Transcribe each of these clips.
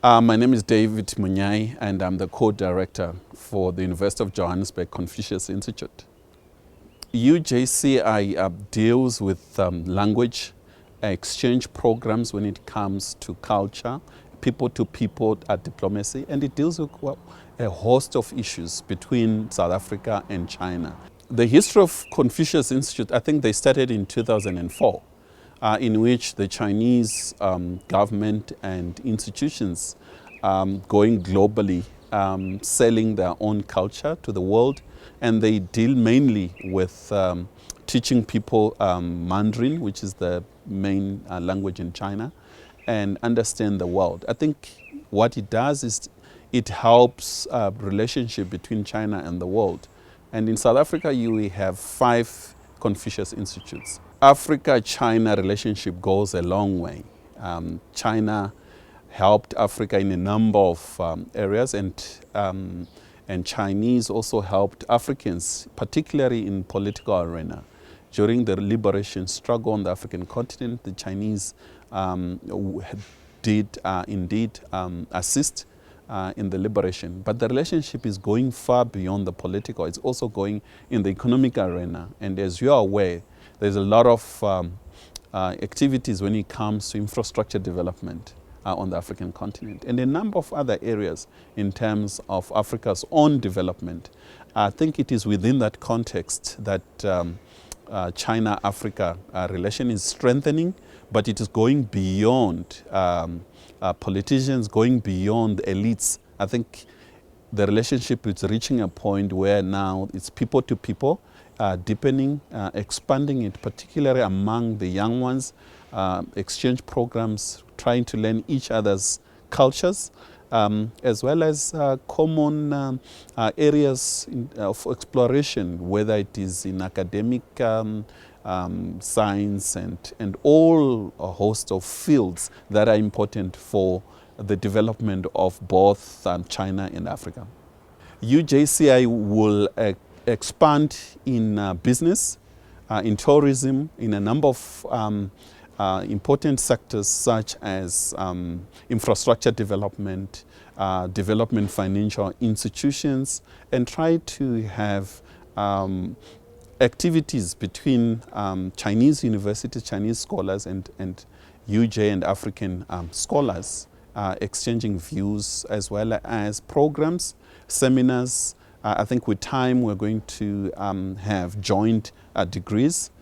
My name is David Monyae, and I'm the co-director for the University of Johannesburg Confucius Institute. UJCI deals with language exchange programs when it comes to culture, people-to-people diplomacy, and it deals with a host of issues between South Africa and China. The history of Confucius Institute, I think they started in 2004. In which the Chinese government and institutions going globally, selling their own culture to the world, and they deal mainly with teaching people Mandarin, which is the main language in China, and understand the world. I think what it does is it helps relationship between China and the world. And in South Africa, we have 5 Confucius Institutes. Africa-China relationship goes a long way. China helped Africa in a number of areas, and Chinese also helped Africans, particularly in political arena. During the liberation struggle on the African continent, the Chinese did indeed assist in the liberation. But the relationship is going far beyond the political. It's also going in the economic arena. And as you are aware, there's a lot of activities when it comes to infrastructure development on the African continent, and a number of other areas in terms of Africa's own development. I think it is within that context that China-Africa relation is strengthening, but it is going beyond politicians, going beyond elites. I think the relationship is reaching a point where now it's people to people, deepening, expanding it, particularly among the young ones, exchange programs, trying to learn each other's cultures, as well as common areas of exploration, whether it is in academic science and all a host of fields that are important for the development of both China and Africa. UJCI will expand in business, in tourism, in a number of important sectors such as infrastructure development, development financial institutions, and try to have activities between Chinese universities, Chinese scholars, and UJ and African scholars, exchanging views, as well as programs, seminars. I think with time we're going to have joint degrees.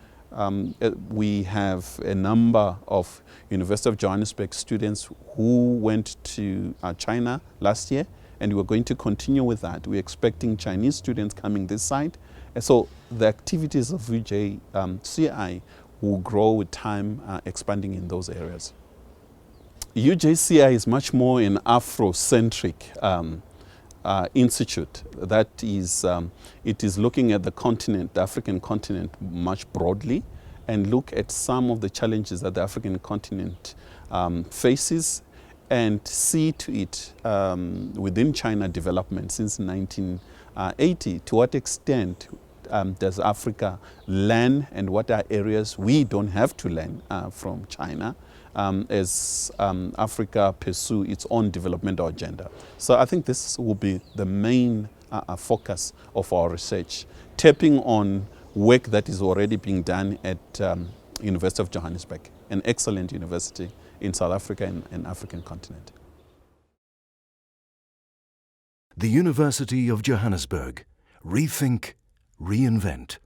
We have a number of University of Johannesburg students who went to China last year, and we're going to continue with that. We're expecting Chinese students coming this side. And so the activities of UJCI will grow with time, expanding in those areas. UJCI is much more an Afrocentric institute. That is, it is looking at the continent, the African continent, much broadly, and look at some of the challenges that the African continent faces, and see to it within China development since 1980. To what extent does Africa learn, and what are areas we don't have to learn from China as Africa pursue its own developmental agenda. So I think this will be the main focus of our research, tapping on work that is already being done at University of Johannesburg, an excellent university in South Africa and African continent. The University of Johannesburg. Rethink, reinvent.